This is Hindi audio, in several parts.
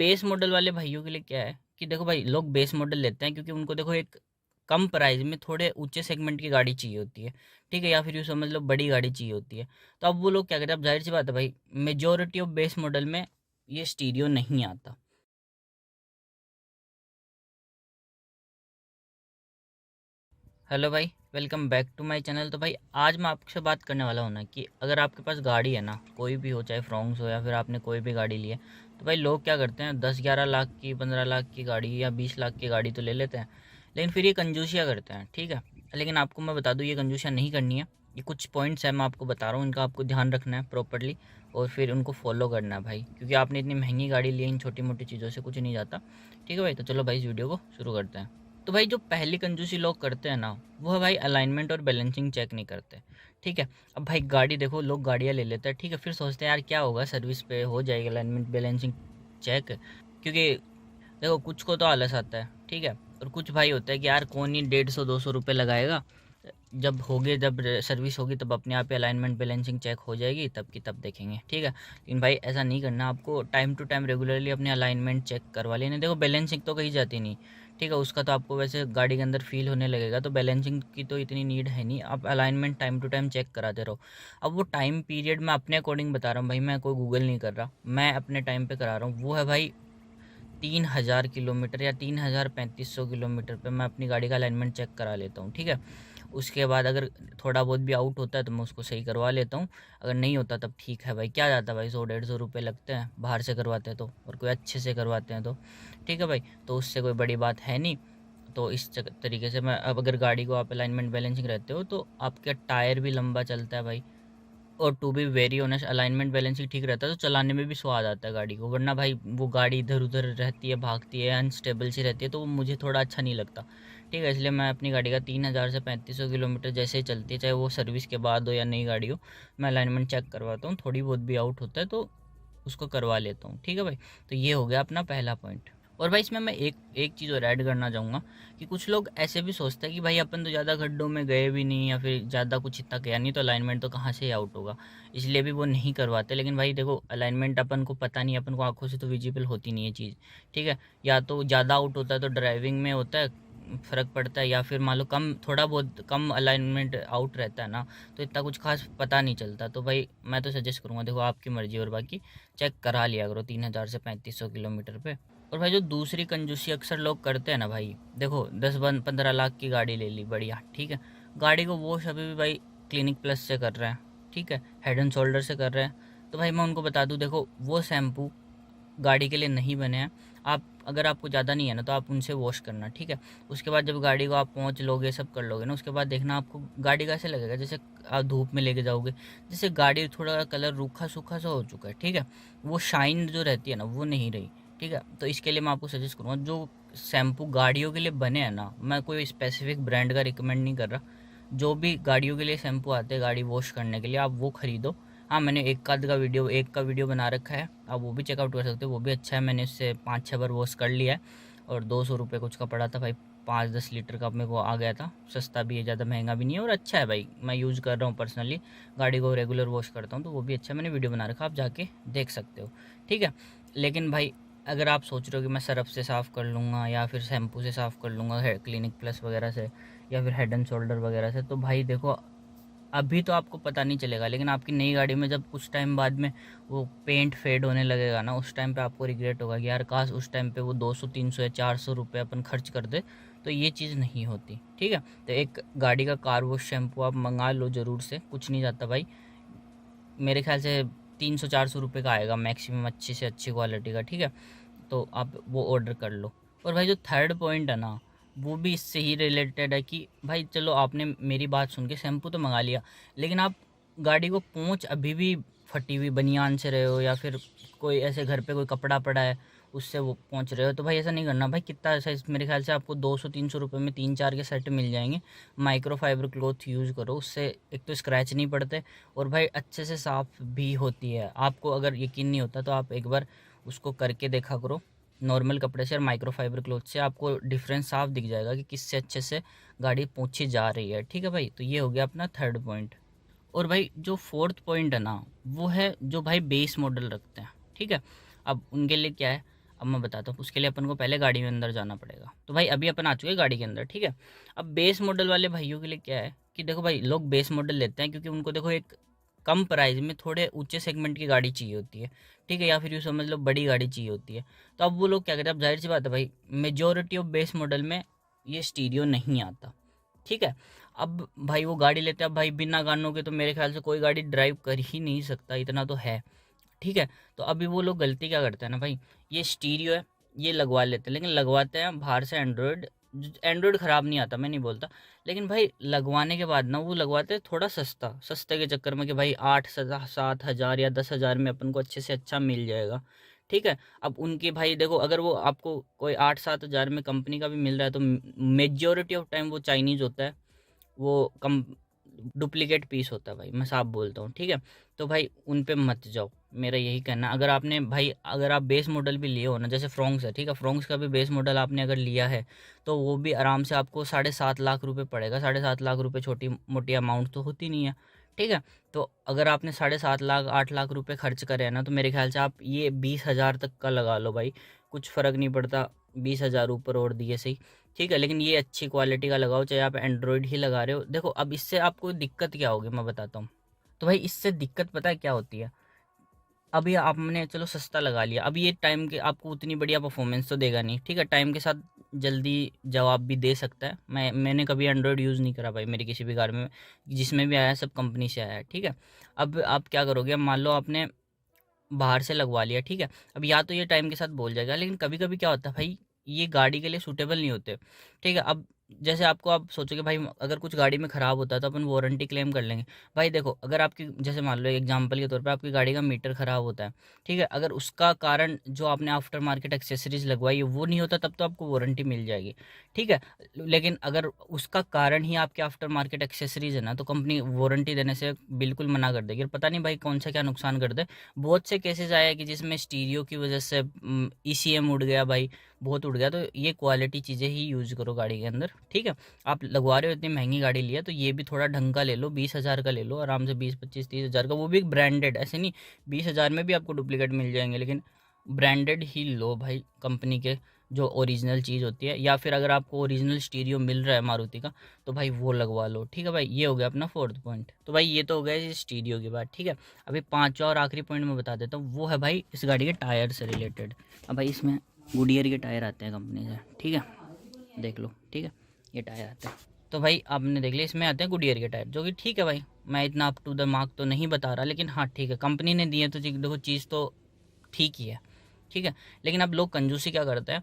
बेस मॉडल वाले भाइयों के लिए क्या है कि देखो भाई, लोग बेस मॉडल लेते हैं क्योंकि उनको देखो एक कम प्राइस में थोड़े ऊंचे सेगमेंट की गाड़ी चाहिए होती है, ठीक है, या फिर यूँ समझ लो बड़ी गाड़ी चाहिए होती है। तो अब वो लोग क्या करते हैं, अब जाहिर सी बात है भाई, मेजोरिटी ऑफ बेस मॉडल में ये स्टीरियो नहीं आता। हेलो भाई, welcome back to my channel. तो भाई आज मैं आपसे बात करने वाला हूँ ना कि अगर आपके पास गाड़ी है ना, कोई भी हो, चाहे फ्रोंक्स हो या फिर आपने कोई भी गाड़ी ली है, तो भाई लोग क्या करते हैं, 10-11 लाख की, 15 लाख की गाड़ी या 20 लाख की गाड़ी तो ले लेते हैं, लेकिन फिर ये कंजूसियाँ करते हैं, ठीक है। लेकिन आपको मैं बता दूँ, ये कंजूसियाँ नहीं करनी है। ये कुछ पॉइंट्स हैं, मैं आपको बता रहा हूँ, इनका आपको ध्यान रखना है प्रॉपरली और फिर उनको फॉलो करना है भाई, क्योंकि आपने इतनी महंगी गाड़ी ली है, इन छोटी मोटी चीज़ों से कुछ नहीं जाता, ठीक है भाई। तो चलो भाई, इस वीडियो को शुरू करते हैं। तो भाई जो पहली कंजूसी लोग करते हैं ना, वो है भाई अलाइनमेंट और बैलेंसिंग चेक नहीं करते, ठीक है। अब भाई गाड़ी देखो, लोग गाड़ियाँ ले लेते हैं, ठीक है, फिर सोचते हैं यार क्या होगा, सर्विस पे हो जाएगी अलाइनमेंट बैलेंसिंग चेक, क्योंकि देखो कुछ को तो आलस आता है, ठीक है, और कुछ भाई होता है कि यार कौन ही 150-200 रुपये लगाएगा, जब होगे, जब सर्विस होगी तब अपने आप ही अलाइनमेंट बैलेंसिंग चेक हो जाएगी, तब की तब देखेंगे, ठीक है। लेकिन भाई ऐसा नहीं करना, आपको टाइम टू टाइम रेगुलरली अपने अलाइनमेंट चेक करवा लेने। देखो बैलेंसिंग तो कहीं जाती नहीं, ठीक है, उसका तो आपको वैसे गाड़ी के अंदर फील होने लगेगा, तो बैलेंसिंग की तो इतनी नीड है नहीं, आप alignment time to time check कराते रहो। अब वो टाइम पीरियड मैं अपने अकॉर्डिंग बता रहा हूँ भाई, मैं कोई गूगल नहीं कर रहा, मैं अपने टाइम पे करा रहा हूँ, वो है भाई 3000 किलोमीटर या 3500 किलोमीटर पे मैं अपनी गाड़ी का अलाइनमेंट चेक करा लेता हूँ, ठीक है। उसके बाद अगर थोड़ा बहुत भी आउट होता है तो मैं उसको सही करवा लेता हूँ, अगर नहीं होता तब ठीक है भाई, क्या जाता है भाई, 100-150 रुपये लगते हैं बाहर से करवाते हैं तो, और कोई अच्छे से करवाते हैं तो, ठीक है भाई, तो उससे कोई बड़ी बात है नहीं। तो इस तरीके से मैं, अब अगर गाड़ी को आप अलाइनमेंट बैलेंसिंग रहते हो तो आपका टायर भी लंबा चलता है भाई, और to be very honest alignment balancing ठीक रहता है तो चलाने में भी स्वाद आता है गाड़ी को, वरना भाई वो गाड़ी इधर उधर रहती है, भागती है, अनस्टेबल सी रहती है, तो वो मुझे थोड़ा अच्छा नहीं लगता, ठीक है। इसलिए मैं अपनी गाड़ी का 3000 से 3500 किलोमीटर जैसे ही चलती है, चाहे वो सर्विस के बाद हो या नई गाड़ी हो, मैं अलाइनमेंट चेक करवाता हूँ, थोड़ी बहुत भी आउट होता है तो उसको करवा लेता हूँ, ठीक है भाई। तो ये हो गया अपना पहला पॉइंट। और भाई इसमें मैं एक एक चीज़ और ऐड करना चाहूँगा कि कुछ लोग ऐसे भी सोचते हैं कि भाई अपन तो ज़्यादा गड्ढों में गए भी नहीं या फिर ज़्यादा कुछ इतना किया नहीं, तो अलाइनमेंट तो कहाँ से आउट होगा, इसलिए भी वो नहीं करवाते। लेकिन भाई देखो, अलाइनमेंट अपन को पता नहीं, अपन को आंखों से तो विजिबल होती नहीं है चीज़, ठीक है। या तो ज़्यादा आउट होता है तो ड्राइविंग में होता है, फ़र्क पड़ता है, या फिर मान लो कम, थोड़ा बहुत कम अलाइनमेंट आउट रहता है ना, तो इतना कुछ खास पता नहीं चलता। तो भाई मैं तो सजेस्ट करूँगा, देखो आपकी मर्ज़ी, और बाकी चेक करा लिया करो 3000 से 3500 किलोमीटर पे। और भाई जो दूसरी कंजूसी अक्सर लोग करते हैं ना भाई, देखो 10-15 लाख की गाड़ी ले ली, बढ़िया, ठीक है, गाड़ी को वॉश अभी भी भाई क्लिनिक प्लस से कर रहे हैं, ठीक है, हेड एंड शोल्डर से कर रहे हैं, तो भाई मैं उनको बता दूं, देखो वो शैम्पू गाड़ी के लिए नहीं बने हैं। आप अगर आपको ज़्यादा नहीं है ना तो आप उनसे वॉश करना, ठीक है। उसके बाद जब गाड़ी को आप पहुँच लोगे, सब कर लोगे ना, उसके बाद देखना आपको गाड़ी कैसे लगेगा, जैसे आप धूप में लेके जाओगे, जैसे गाड़ी थोड़ा कलर रूखा सूखा सा हो चुका है, ठीक है, वो शाइन जो रहती है ना वो नहीं रही, ठीक है। तो इसके लिए मैं आपको सजेस्ट करूँगा, जो शैम्पू गाड़ियों के लिए बने हैं ना, मैं कोई स्पेसिफिक ब्रांड का रिकमेंड नहीं कर रहा, जो भी गाड़ियों के लिए शैम्पू आते हैं गाड़ी वॉश करने के लिए, आप वो खरीदो। हाँ, मैंने एक का वीडियो बना रखा है, आप वो भी चेकआउट कर सकते हो, वो भी अच्छा है, मैंने उससे 5-6 बार वॉश कर लिया है, और 200 रुपये कुछ का पड़ा था भाई, 5-10 लीटर का मेरे को आ गया था, सस्ता भी है, ज़्यादा महंगा भी नहीं है, और अच्छा है भाई, मैं यूज़ कर रहा हूँ पर्सनली, गाड़ी को रेगुलर वॉश करता हूँ, तो वो भी अच्छा है, मैंने वीडियो बना रखा, आप जाके देख सकते हो, ठीक है। लेकिन भाई अगर आप सोच रहे हो कि मैं सरफ से साफ़ कर लूँगा या फिर शैम्पू से साफ़ कर लूँगा, क्लिनिक प्लस वगैरह से, या फिर हेड एंड शोल्डर वगैरह से, तो भाई देखो अभी तो आपको पता नहीं चलेगा, लेकिन आपकी नई गाड़ी में जब कुछ टाइम बाद में वो पेंट फेड होने लगेगा ना, उस टाइम पे आपको रिग्रेट होगा कि यार काश उस टाइम पे वो 200-300 या 400 रुपये अपन खर्च कर दे, तो ये चीज़ नहीं होती, ठीक है। तो एक गाड़ी का कार वॉश शैम्पू आप मंगा लो ज़रूर से, कुछ नहीं जाता भाई, मेरे ख्याल से 300-400 रुपये का आएगा मैक्सिमम, अच्छी से अच्छी क्वालिटी का, ठीक है। तो आप वो ऑर्डर कर लो। और भाई जो थर्ड पॉइंट है ना, वो भी इससे ही रिलेटेड है कि भाई चलो आपने मेरी बात सुन के शैम्पू तो मंगा लिया, लेकिन आप गाड़ी को पोंछ अभी भी फटी हुई बनियान से रहे हो, या फिर कोई ऐसे घर पे कोई कपड़ा पड़ा है उससे वो पोंछ रहे हो, तो भाई ऐसा नहीं करना भाई। कितना ऐसा, मेरे ख्याल से आपको 200-300 रुपये में 3-4 के सेट मिल जाएंगे। माइक्रो फाइबर क्लॉथ यूज़ करो, उससे एक तो स्क्रैच नहीं पड़ते, और भाई अच्छे से साफ़ भी होती है। आपको अगर यकीन नहीं होता तो आप एक बार उसको करके देखा करो, नॉर्मल कपड़े से और माइक्रो फाइबर क्लॉथ से, आपको डिफरेंस साफ दिख जाएगा कि किससे अच्छे से गाड़ी पोंछी जा रही है, ठीक है भाई। तो ये हो गया अपना थर्ड पॉइंट। और भाई जो फोर्थ पॉइंट है ना, वो है जो भाई बेस मॉडल रखते हैं, ठीक है। अब उनके लिए क्या है, अब मैं बताता हूँ। उसके लिए अपन को पहले गाड़ी में अंदर जाना पड़ेगा। तो भाई अभी अपन आ चुके हैं गाड़ी के अंदर, ठीक है। अब बेस मॉडल वाले भाइयों के लिए क्या है कि देखो भाई, लोग बेस मॉडल लेते हैं क्योंकि उनको देखो एक कम प्राइस में थोड़े ऊंचे सेगमेंट की गाड़ी चाहिए होती है, ठीक है, या फिर यूँ समझ लो बड़ी गाड़ी चाहिए होती है। तो अब वो लोग क्या करते हैं, अब जाहिर सी बात है भाई, मेजोरिटी ऑफ बेस मॉडल में ये स्टीरियो नहीं आता, ठीक है। अब भाई वो गाड़ी लेते हैं, अब भाई बिना गानों के तो मेरे ख्याल से कोई गाड़ी ड्राइव कर ही नहीं सकता, इतना तो है, ठीक है। तो अभी वो लोग गलती क्या करते हैं ना भाई, ये स्टीरियो है ये लगवा लेते हैं, लेकिन लगवाते हैं बाहर से एंड्रॉयड। एंड्रॉयड ख़राब नहीं आता, मैं नहीं बोलता, लेकिन भाई लगवाने के बाद ना वो लगवाते हैं थोड़ा सस्ता, सस्ते के चक्कर में कि भाई 8-7 हज़ार या 10 हज़ार में अपन को अच्छे से अच्छा मिल जाएगा, ठीक है। अब उनकी भाई देखो, अगर वो आपको कोई 8-7 हज़ार में कंपनी का भी मिल रहा है तो मेजोरिटी ऑफ टाइम वो चाइनीज़ होता है, वो कम डुप्लीकेट पीस होता है भाई, मैं साफ बोलता हूँ, ठीक है। तो भाई उन पे मत जाओ, मेरा यही कहना है। अगर आपने भाई, अगर आप बेस मॉडल भी लिए हो ना, जैसे फ्रोंक्स है, ठीक है, फ्रोंक्स का भी बेस मॉडल आपने अगर लिया है तो वो भी आराम से आपको 7.5 लाख रुपए पड़ेगा। 7.5 लाख रुपए छोटी मोटी अमाउंट तो होती नहीं है, ठीक है। तो अगर आपने 7.5 लाख 8 लाख रुपए खर्च करे हैं ना, तो मेरे ख्याल से आप ये 20 हज़ार तक का लगा लो भाई, कुछ फ़र्क नहीं पड़ता, 20 हज़ार ऊपर और दिए सही, ठीक है। लेकिन ये अच्छी क्वालिटी का लगाओ, चाहे आप एंड्रॉयड ही लगा रहे हो। देखो अब इससे आपको दिक्कत क्या होगी मैं बताता हूँ। तो भाई इससे दिक्कत पता है क्या होती है, अभी आपने चलो सस्ता लगा लिया, अब ये टाइम के आपको उतनी बढ़िया परफॉर्मेंस तो देगा नहीं, ठीक है, टाइम के साथ जल्दी जवाब भी दे सकता है। मैंने कभी एंड्रॉयड यूज़ नहीं करा भाई, मेरी किसी भी कार में जिसमें भी आया है सब कंपनी से आया है, ठीक है। अब आप क्या करोगे, अब मान लो आपने बाहर से लगवा लिया, ठीक है। अब या तो ये टाइम के साथ बोल जाएगा, लेकिन कभी कभी क्या होता है भाई, ये गाड़ी के लिए सूटेबल नहीं होते, ठीक है। अब जैसे आपको आप सोचोगे भाई अगर कुछ गाड़ी में ख़राब होता है तो अपन वारंटी क्लेम कर लेंगे। भाई देखो, अगर आपकी जैसे मान लो एग्जांपल के तौर पे आपकी गाड़ी का मीटर ख़राब होता है, ठीक है, अगर उसका कारण जो आपने आफ्टर मार्केट एक्सेसरीज लगवाई है वो नहीं होता, तब तो आपको वारंटी मिल जाएगी, ठीक है। लेकिन अगर उसका कारण ही आपके आफ्टर मार्केट एक्सेसरीज है ना, तो कंपनी वारंटी देने से बिल्कुल मना कर देगी। और पता नहीं भाई कौन सा क्या नुकसान कर दे। बहुत से केसेस आए हैं कि जिसमें स्टीरियो की वजह से ईसीएम उड़ गया भाई, बहुत उड़ गया। तो ये क्वालिटी चीज़ें ही यूज़ करो गाड़ी के अंदर, ठीक है। आप लगवा रहे हो, इतनी महंगी गाड़ी लिया तो ये भी थोड़ा ढंग का ले लो, 20 हज़ार का ले लो आराम से, 20-25-30 हज़ार का, वो भी ब्रांडेड, ऐसे नहीं 20 हज़ार में भी आपको डुप्लीकेट मिल जाएंगे, लेकिन ब्रांडेड ही लो भाई, कंपनी के जो ओरिजिनल चीज़ होती है। या फिर अगर आपको ओरिजिनल स्टीरियो मिल रहा है मारुति का तो भाई वो लगवा लो, ठीक है भाई। ये हो गया अपना 4th पॉइंट। तो भाई ये तो हो गया स्टीरियो की बात, ठीक है। अभी 5वां और आखिरी पॉइंट मैं बता देता हूँ, वो है भाई इस गाड़ी के टायर से रिलेटेड। अब भाई इसमें गुडियर के टायर आते हैं कंपनी से, ठीक है, देख लो, ठीक है, ये टायर आते हैं। तो भाई आपने देख लिया, इसमें आते हैं गुडियर के टायर, जो कि ठीक है भाई, मैं इतना अप टू द मार्क तो नहीं बता रहा, लेकिन हाँ ठीक है, कंपनी ने दिए तो देखो चीज़ तो ठीक ही है, ठीक है। लेकिन अब लोग कंजूसी क्या करते हैं,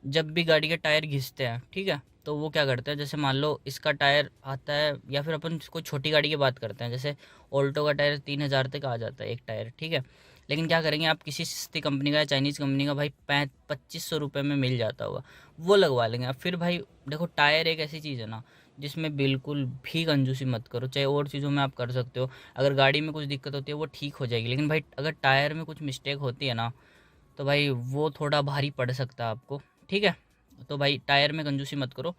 जब भी गाड़ी के टायर घिसते हैं, ठीक है, तो वो क्या करते हैं, जैसे मान लो इसका टायर आता है, या फिर अपन कोई छोटी गाड़ी की बात करते हैं, जैसे ऑल्टो का टायर 3,000 तक आ जाता है एक टायर, ठीक है। लेकिन क्या करेंगे, आप किसी सस्ती कंपनी का या चाइनीज़ कंपनी का भाई 2500 रुपये में मिल जाता होगा, वो लगवा लेंगे। अब फिर भाई देखो, टायर एक ऐसी चीज़ है ना जिसमें बिल्कुल भी कंजूसी मत करो। चाहे और चीज़ों में आप कर सकते हो, अगर गाड़ी में कुछ दिक्कत होती है वो ठीक हो जाएगी, लेकिन भाई अगर टायर में कुछ मिस्टेक होती है ना, तो भाई वो थोड़ा भारी पड़ सकता है आपको, ठीक है। तो भाई टायर में कंजूसी मत करो,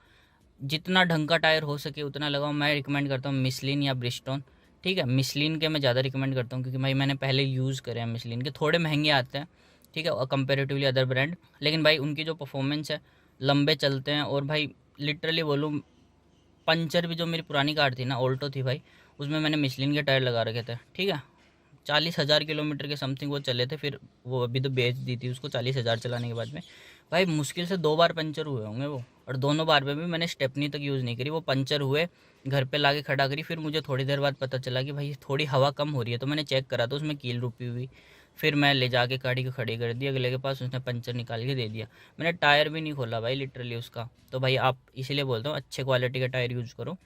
जितना ढंग का टायर हो सके उतना लगाओ। मैं रिकमेंड करता हूँ मिशलिन या ब्रिजस्टोन, ठीक है। मिशलिन के मैं ज़्यादा रिकमेंड करता हूँ क्योंकि भाई मैंने पहले यूज़ करे हैं मिशलिन के, थोड़े महंगे आते हैं, ठीक है, और कंपेरेटिवली अदर ब्रांड, लेकिन भाई उनकी जो परफॉर्मेंस है लंबे चलते हैं। और भाई लिटरली बोलूँ, पंचर भी जो मेरी पुरानी कार थी ना, ऑल्टो थी भाई, उसमें मैंने मिशलिन के टायर लगा रखे थे, ठीक है। 40,000 किलोमीटर के समथिंग वो चले थे, फिर वो अभी तो बेच दी थी उसको 40,000 चलाने के बाद में। भाई मुश्किल से 2 बार पंचर हुए होंगे वो, और दोनों बार में भी मैंने स्टेपनी तक यूज़ नहीं करी। वो पंचर हुए, घर पे लाके खड़ा करी, फिर मुझे थोड़ी देर बाद पता चला कि भाई थोड़ी हवा कम हो रही है, तो मैंने चेक करा तो उसमें कील रुपी हुई। फिर मैं ले जाके गाड़ी को खड़ी कर दी अगले के पास, उसने पंचर निकाल के दे दिया। मैंने टायर भी नहीं खोला भाई लिटरली उसका। तो भाई आप इसीलिए बोलता हूँ अच्छे क्वालिटी का टायर यूज़ करो,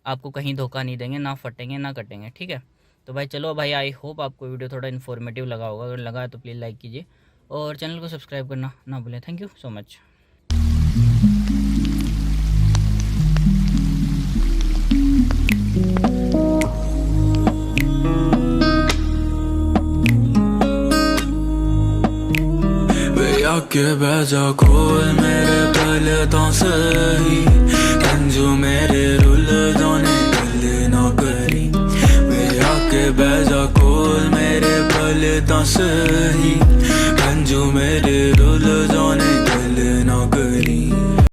आपको कहीं धोखा नहीं देंगे, ना फटेंगे ना कटेंगे, ठीक है। तो भाई चलो भाई, आई होप आपको वीडियो थोड़ा इन्फॉर्मेटिव लगा होगा, अगर लगा तो प्लीज़ लाइक कीजिए और चैनल को सब्सक्राइब करना ना भूलें। Thank you so much. आके बैजा खोल मेरे पहले तो सही, अंजू मेरे रुल दोने दिल ना करी। वे आके बैजा खोल मेरे पहले तो सही, अंजू मेरे रुल करी